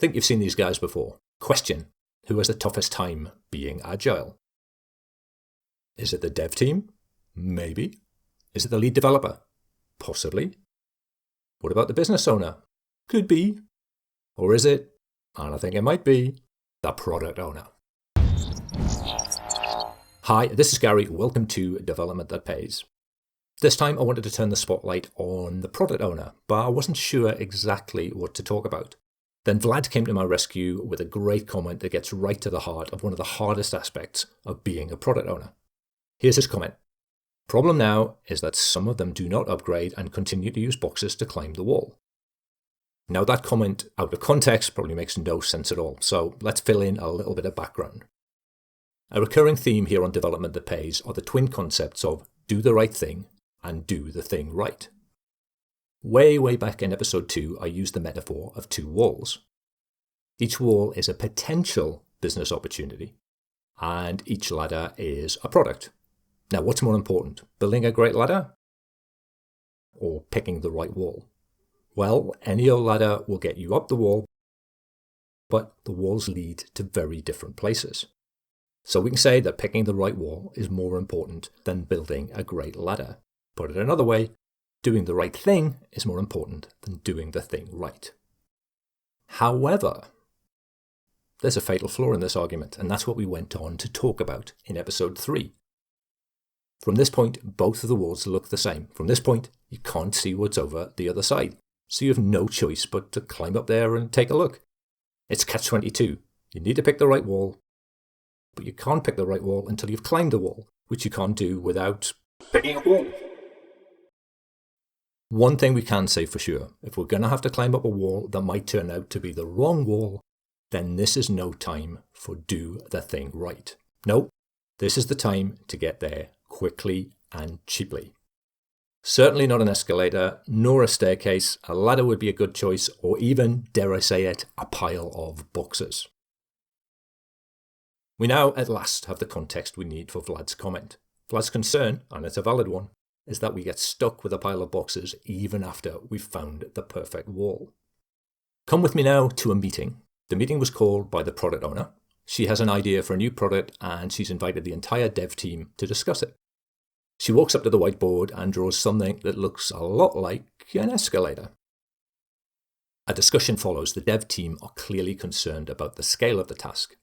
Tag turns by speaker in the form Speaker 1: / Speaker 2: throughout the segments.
Speaker 1: Think you've seen these guys before. Question: who has the toughest time being agile? Is it the dev team? Maybe. Is it the lead developer? Possibly. What about the business owner? Could be. Or is it, and I think it might be, the product owner? Hi, this is Gary. Welcome to Development That Pays. This time I wanted to turn the spotlight on the product owner, but I wasn't sure exactly what to talk about. Then Vlad came to my rescue with a great comment that gets right to the heart of one of the hardest aspects of being a product owner. Here's his comment. Problem now is that some of them do not upgrade and continue to use boxes to climb the wall. Now that comment out of context probably makes no sense at all, so let's fill in a little bit of background. A recurring theme here on Development That Pays are the twin concepts of do the right thing and do the thing right. Way back in episode 2, I used the metaphor of two walls. Each wall is a potential business opportunity, and each ladder is a product. Now, what's more important, building a great ladder or picking the right wall? Well, any old ladder will get you up the wall, but the walls lead to very different places. So we can say that picking the right wall is more important than building a great ladder. Put it another way, doing the right thing is more important than doing the thing right. However, there's a fatal flaw in this argument, and that's what we went on to talk about in episode 3. From this point, both of the walls look the same. From this point, you can't see what's over the other side, so you have no choice but to climb up there and take a look. It's catch-22. You need to pick the right wall, but you can't pick the right wall until you've climbed the wall, which you can't do without picking a wall. One thing we can say for sure, if we're going to have to climb up a wall that might turn out to be the wrong wall, then this is no time for do the thing right. No, this is the time to get there quickly and cheaply. Certainly not an escalator, nor a staircase. A ladder would be a good choice, or even, dare I say it, a pile of boxes. We now at last have the context we need for Vlad's comment. Vlad's concern, and it's a valid one, is that we get stuck with a pile of boxes even after we've found the perfect wall. Come with me now to a meeting. The meeting was called by the product owner. She has an idea for a new product and she's invited the entire dev team to discuss it. She walks up to the whiteboard and draws something that looks a lot like an escalator. A discussion follows. The dev team are clearly concerned about the scale of the task.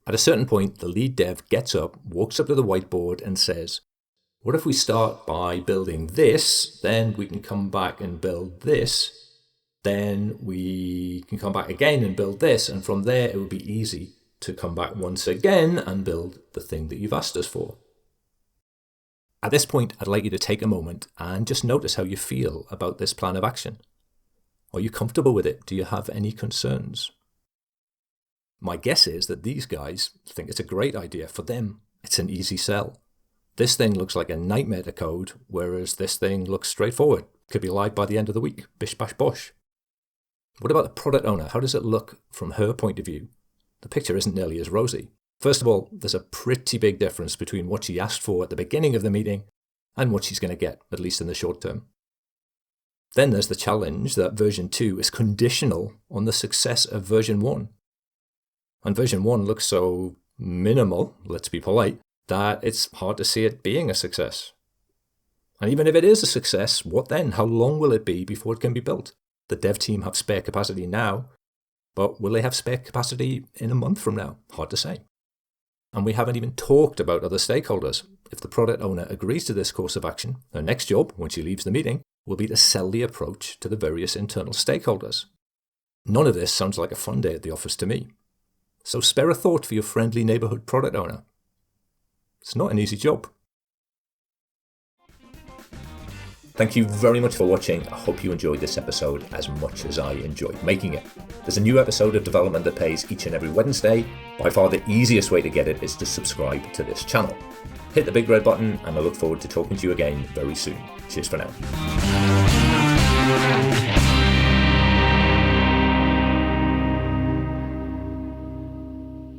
Speaker 1: At a certain point, the lead dev gets up, walks up to the whiteboard and says, what if we start by building this, then we can come back and build this, then we can come back again and build this, and from there it would be easy to come back once again and build the thing that you've asked us for. At this point, I'd like you to take a moment and just notice how you feel about this plan of action. Are you comfortable with it? Do you have any concerns? My guess is that these guys think it's a great idea. For them, it's an easy sell. This thing looks like a nightmare to code, whereas this thing looks straightforward. Could be live by the end of the week. Bish bash bosh. What about the product owner? How does it look from her point of view? The picture isn't nearly as rosy. First of all, there's a pretty big difference between what she asked for at the beginning of the meeting and what she's going to get, at least in the short term. Then there's the challenge that version 2 is conditional on the success of version 1. And version 1 looks so minimal, let's be polite, that it's hard to see it being a success. And even if it is a success, what then? How long will it be before it can be built? The dev team have spare capacity now, but will they have spare capacity in a month from now? Hard to say. And we haven't even talked about other stakeholders. If the product owner agrees to this course of action, her next job, when she leaves the meeting, will be to sell the approach to the various internal stakeholders. None of this sounds like a fun day at the office to me. So spare a thought for your friendly neighborhood product owner. It's not an easy job. Thank you very much for watching. I hope you enjoyed this episode as much as I enjoyed making it. There's a new episode of Development That Pays each and every Wednesday. By far the easiest way to get it is to subscribe to this channel. Hit the big red button and I look forward to talking to you again very soon. Cheers for now.